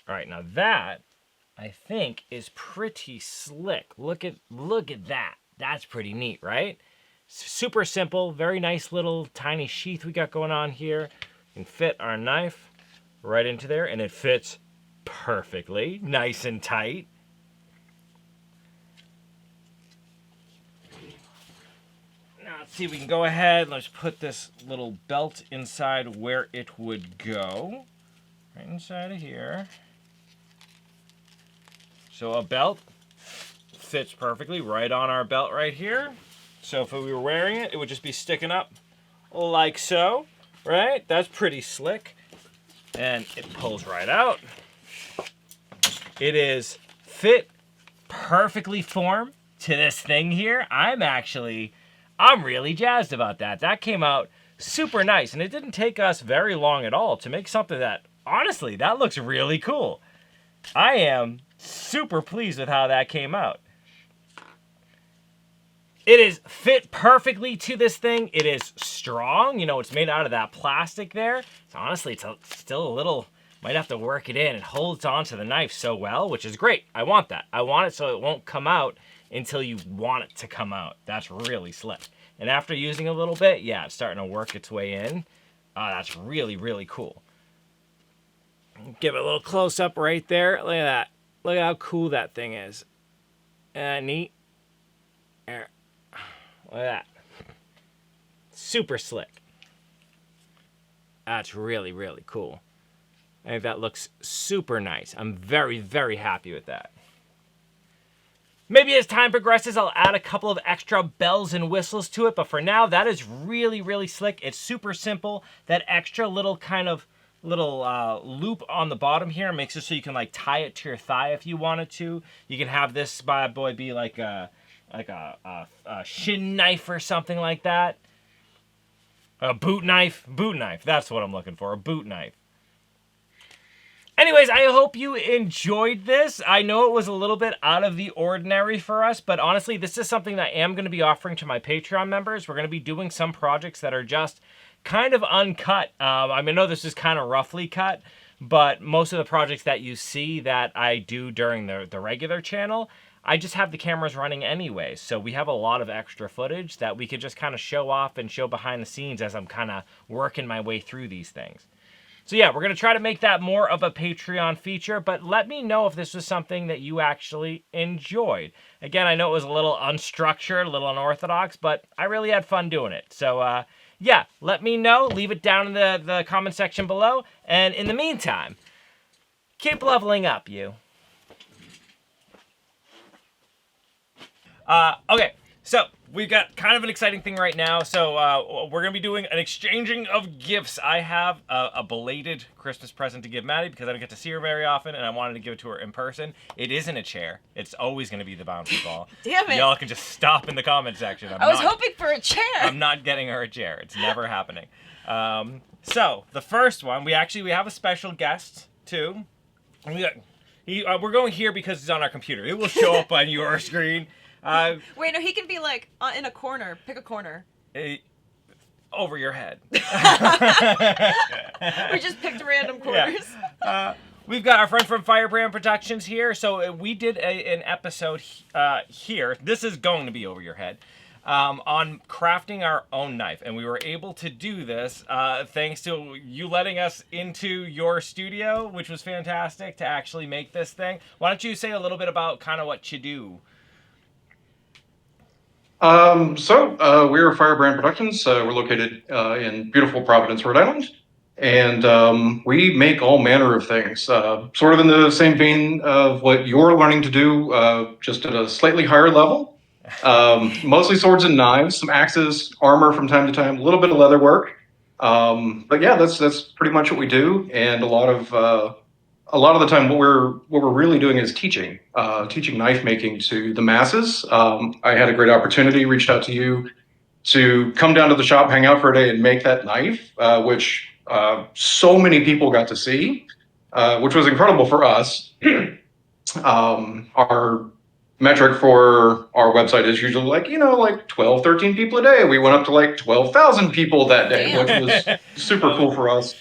All right, now that I think is pretty slick. Look at that. That's pretty neat, right? Super simple, very nice little tiny sheath we got going on here. We can fit our knife right into there, and it fits perfectly, nice and tight. Now let's see, we can go ahead, let's put this little belt inside where it would go. Right inside of here. So a belt fits perfectly right on our belt right here. So if we were wearing it, it would just be sticking up like so, right? That's pretty slick. And it pulls right out. It is fit perfectly formed to this thing here. I'm really jazzed about that. That came out super nice, and it didn't take us very long at all to make something that, honestly, that looks really cool. I am super pleased with how that came out. It is fit perfectly to this thing. It is strong. You know, it's made out of that plastic there. So honestly, it's still a little, might have to work it in. It holds onto the knife so well, which is great. I want that. I want it so it won't come out until you want it to come out. That's really slick. And after using a little bit, yeah, it's starting to work its way in. That's really, really cool. Give it a little close up right there. Look at that. Look at how cool that thing is. Neat. There. Look at that. Super slick. That's really, really cool. I think that looks super nice. I'm very, very happy with that. Maybe as time progresses, I'll add a couple of extra bells and whistles to it, but for now, that is really, really slick. It's super simple. That extra little kind of loop on the bottom here makes it so you can like tie it to your thigh if you wanted to. You can have this bad boy be like a shin knife or something like that. A boot knife. Boot knife. That's what I'm looking for. A boot knife. Anyways, I hope you enjoyed this. I know it was a little bit out of the ordinary for us, but honestly, this is something that I am going to be offering to my Patreon members. We're going to be doing some projects that are just kind of uncut. I know this is kind of roughly cut, but most of the projects that you see that I do during the regular channel, I just have the cameras running anyway. So we have a lot of extra footage that we could just kind of show off and show behind the scenes as I'm kind of working my way through these things. So yeah, we're going to try to make that more of a Patreon feature, but let me know if this was something that you actually enjoyed. Again, I know it was a little unstructured, a little unorthodox, but I really had fun doing it. So yeah, let me know. Leave it down in the comment section below. And in the meantime, keep leveling up, you. Okay, so we've got kind of an exciting thing right now. So we're going to be doing an exchanging of gifts. I have a belated Christmas present to give Maddie because I don't get to see her very often, and I wanted to give it to her in person. It isn't a chair. It's always going to be the bouncy ball. Damn it. Y'all can just stop in the comment section. I was hoping for a chair. I'm not getting her a chair. It's never happening. So the first one, we have a special guest, too. We're going here because it's on our computer. It will show up on your screen. Wait, no, he can be like in a corner. Pick a corner. Over your head. We just picked random corners. Yeah. We've got our friend from Firebrand Productions here. So we did an episode here. This is going to be over your head. On crafting our own knife. And we were able to do this thanks to you letting us into your studio, which was fantastic to actually make this thing. Why don't you say a little bit about kind of what you do? We're Firebrand Productions. We're located in beautiful Providence, Rhode Island, and we make all manner of things, sort of in the same vein of what you're learning to do, just at a slightly higher level. Mostly swords and knives, some axes, armor from time to time, a little bit of leather work. But yeah, that's pretty much what we do, and a lot of the time, what we're really doing is teaching knife making to the masses. I had a great opportunity, reached out to you to come down to the shop, hang out for a day, and make that knife, which so many people got to see, which was incredible for us. Our metric for our website is usually like 12, 13 people a day. We went up to like 12,000 people that day, Damn. which was super cool for us.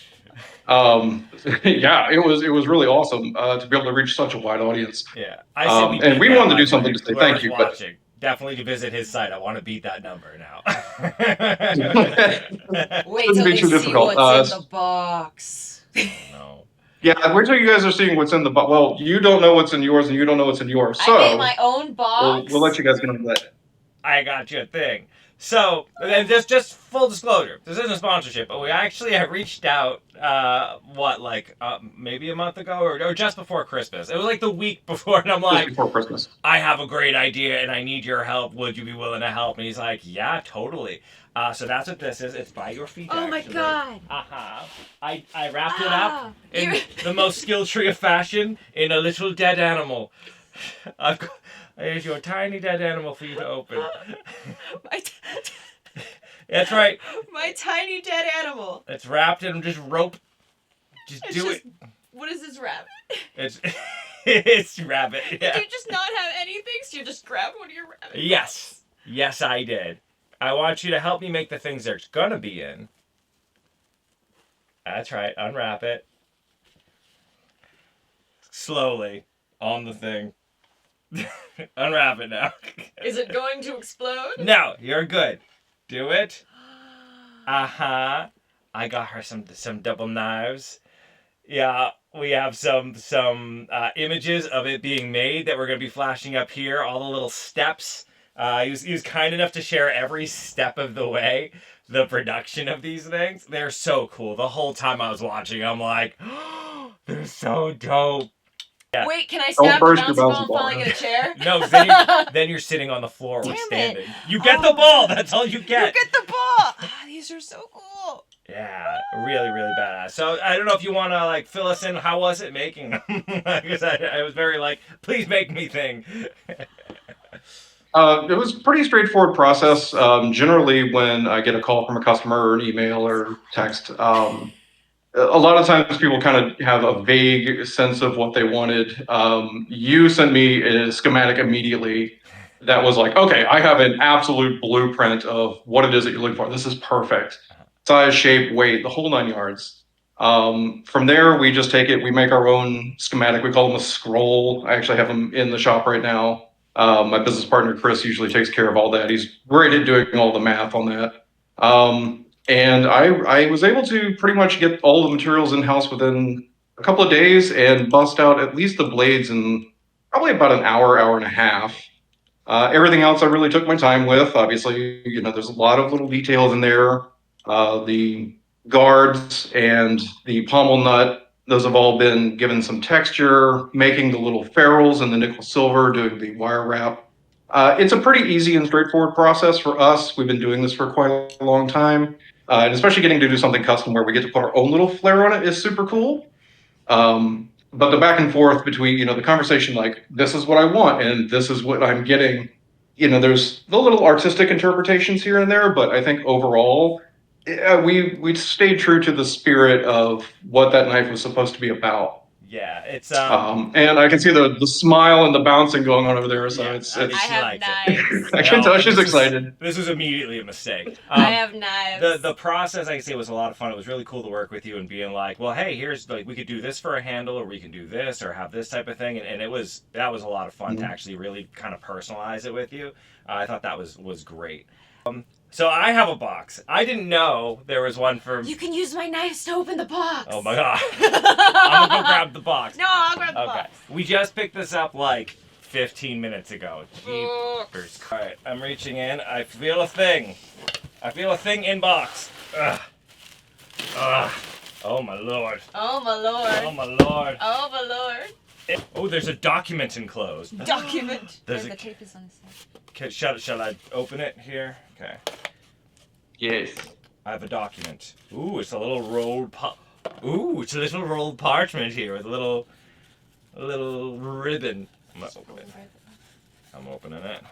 Yeah, it was really awesome to be able to reach such a wide audience. Yeah, and we wanted to do something to say thank you. But definitely to visit his site. I want to beat that number now. Wait till they see what's in the box. No. Yeah, wait till you guys are seeing what's in the box. Well, you don't know what's in yours, and you don't know what's in yours. So I made my own box. We'll let you guys get into that. I got you a thing. So, and just full disclosure, this isn't a sponsorship, but we actually have reached out, maybe a month ago or just before Christmas. It was like the week before, and I'm Just like, before Christmas. I have a great idea and I need your help. Would you be willing to help? And he's like, yeah, totally. So that's what this is. It's by your feet. Oh my actually. god. I wrapped it up in the most skill tree of fashion in a little dead animal. Here's your tiny dead animal for you to open. That's right. My tiny dead animal. It's wrapped in just rope. It. What is this rabbit? It's rabbit. Yeah. Did you just not have anything? So you just grabbed one of your rabbits? Yes. Yes, I did. I want you to help me make the things there's gonna be in. That's right. Unwrap it. Slowly. On the thing. Unwrap it now. Is it going to explode? No, you're good. Do it. I got her some double knives. Yeah, we have some images of it being made that we're gonna be flashing up here. All the little steps. He was kind enough to share every step of the way. The production of these things, they're so cool. The whole time I was watching, I'm like, oh, they're so dope. Yeah. Wait, can I stab the burst bouncy your ball bouncy and ball. falling in a chair? No, then you're sitting on the floor Damn with it. standing. You get the ball. That's all you You get. get the ball. These are so cool. Yeah, really, really badass. So I don't know if you want to like fill us in. How was it making them? Because I was very like, please make me thing. It was a pretty straightforward process. Generally, when I get a call from a customer or an email or text, a lot of times people kind of have a vague sense of what they wanted. You sent me a schematic immediately that was like, okay, I have an absolute blueprint of what it is that you're looking for. This is perfect. Size, shape, weight, the whole 9 yards. From there, we just take it, we make our own schematic. We call them a scroll. I actually have them in the shop right now. My business partner, Chris, usually takes care of all that. He's great at doing all the math on that. And I was able to pretty much get all the materials in-house within a couple of days and bust out at least the blades in probably about an hour, hour and a half. Everything else I really took my time with. Obviously, there's a lot of little details in there. The guards and the pommel nut, those have all been given some texture, making the little ferrules and the nickel silver, doing the wire wrap. It's a pretty easy and straightforward process for us. We've been doing this for quite a long time. And especially getting to do something custom where we get to put our own little flair on it is super cool. But the back and forth between, the conversation like, this is what I want and this is what I'm getting, there's the little artistic interpretations here and there, but I think overall, we stayed true to the spirit of what that knife was supposed to be about. Yeah, it's and I can see the smile and the bouncing going on over there. So Yeah, it's I She have likes knives. I can tell she's this was- excited. This was immediately a mistake. I have knives. The process, I can say, was a lot of fun. It was really cool to work with you and being like, well, hey, here's like we could do this for a handle, or we can do this, or have this type of thing, and that was a lot of fun to actually really kind of personalize it with you. I thought that was great. So I have a box. I didn't know there was one for. You can use my knives to open the box. Oh my god! I'm gonna go grab the box. No, I'll grab the Okay, box. we just picked this up like 15 minutes ago. Ugh. Jeepers. All right, I'm reaching in. I feel a thing. I feel a thing in box. Ugh. Ugh. Oh my lord. Oh my lord. Oh my lord. Oh my lord. Oh, there's a document enclosed. Document. There's Where a- the tape is on his side. Okay, shall I open it here? Okay. Yes. I have a document. Ooh, it's a little rolled it's a little rolled parchment here with a little ribbon. I'm gonna open it. I'm opening it.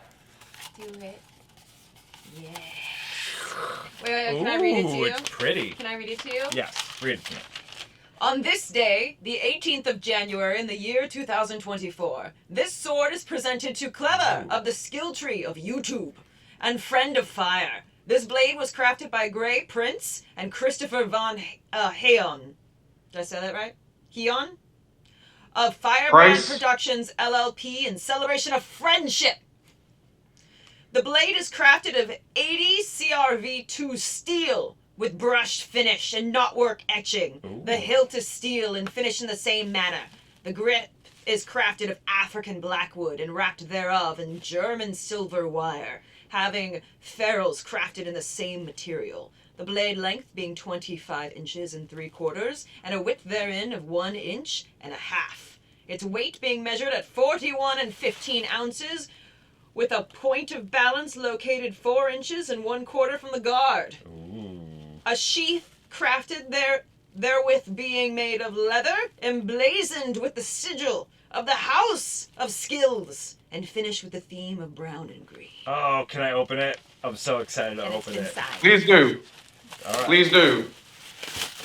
Do it. Yeah. Wait, can I read it to Ooh, you? it's pretty. Can I read it to you? Yes, read it to me. On this day, the 18th of January in the year 2024, this sword is presented to Clever of the skill tree of YouTube and Friend of Fire. This blade was crafted by Gray Prince and Christopher von Heon. Did I say that right? Heon? Of Firebrand Price. Productions LLP in celebration of friendship. The blade is crafted of 80 CRV2 steel with brushed finish and knotwork etching. Ooh. The hilt is steel and finished in the same manner. The grip is crafted of African blackwood and wrapped thereof in German silver wire, having ferrules crafted in the same material. The blade length being 25 inches and 3/4, and a width therein of 1 inch and a half. Its weight being measured at 41 15 ounces, with a point of balance located 4 inches and 1/4 from the guard. Ooh. A sheath crafted therewith being made of leather, emblazoned with the sigil of the House of Skills, and finished with the theme of brown and green. Oh, can I open it? I'm so excited to And it's open it. inside. Please do. All right. Please do.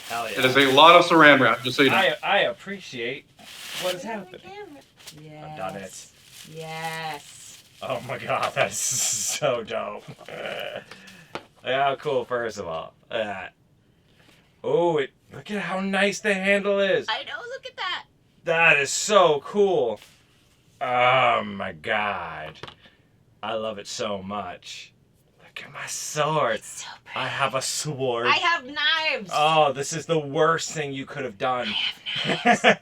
Hell yeah. It is a lot of saran wrap, just so you know. I appreciate what is happening. Yes. I've done it. Yes. Oh my god, that's so dope. Yeah, cool, first of all. Oh, look at how nice the handle is. I know, look at that. That is so cool. Oh my god. I love it so much. Look at my sword. It's so pretty. I have a sword. I have knives. Oh, this is the worst thing you could have done. I have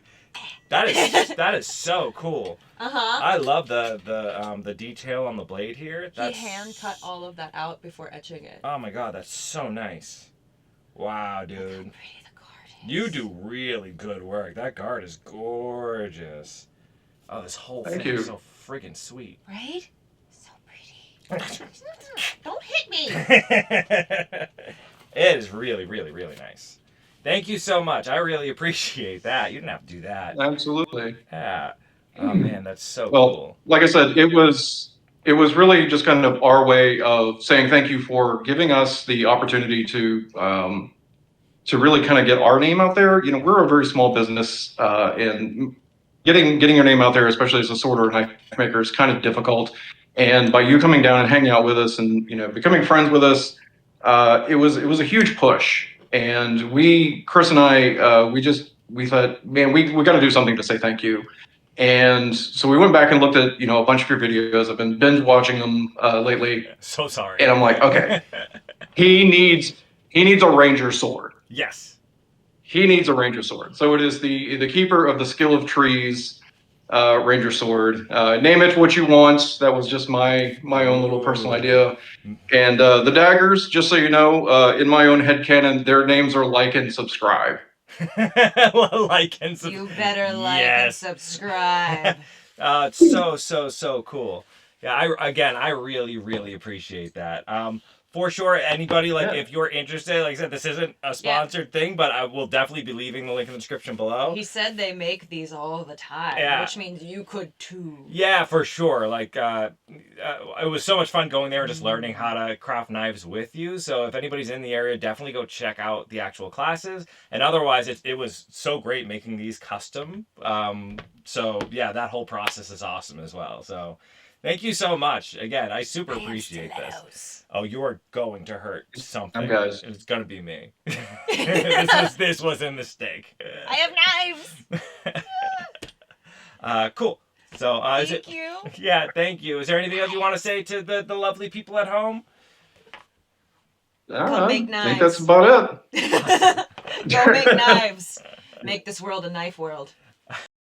knives. that is so cool. Uh-huh. I love the detail on the blade here. He hand cut all of that out before etching it. Oh my god, that's so nice. Wow, Look how dude. pretty the guard is. You do really good work. That guard is gorgeous. Oh, this whole Thank thing you. is so friggin' sweet. Right? So pretty. Don't hit me. It is really, really, really nice. Thank you so much. I really appreciate that. You didn't have to do that. Absolutely. Yeah. Oh man, that's so Well, cool. like I said, it was really just kind of our way of saying thank you for giving us the opportunity to really kind of get our name out there. You know, we're a very small business, and getting your name out there, especially as a sword or knife maker, is kind of difficult. And by you coming down and hanging out with us and becoming friends with us, it was a huge push. And Chris and I, we thought, man, we got to do something to say thank you. And so we went back and looked at a bunch of your videos. I've been binge watching them lately, So sorry. and I'm like, okay, he needs a ranger sword. Yes. He needs a ranger sword. So it is the keeper of the skill of trees, ranger sword. Name it what you want. That was just my own little personal idea. And the daggers, just so you know, in my own headcanon, their names are like and subscribe. Like and subscribe. You better like and subscribe. It's so cool. Yeah, I really, really appreciate that. For sure, anybody, if you're interested, like I said, this isn't a sponsored thing, but I will definitely be leaving the link in the description below. He said they make these all the time, Yeah. which means you could too. Yeah, for sure. It was so much fun going there and just learning how to craft knives with you. So if anybody's in the area, definitely go check out the actual classes. And otherwise, it was so great making these custom. So yeah, that whole process is awesome as well. So thank you so much. Again, I super appreciate this. Oh, you're going to hurt something. Guys. It's gonna be me. this was a mistake. I have knives. Cool. So Thank you. Yeah, thank you. Is there anything else you want to say to the lovely people at home? Come make I think knives. that's about it. Go make knives. Make this world a knife world.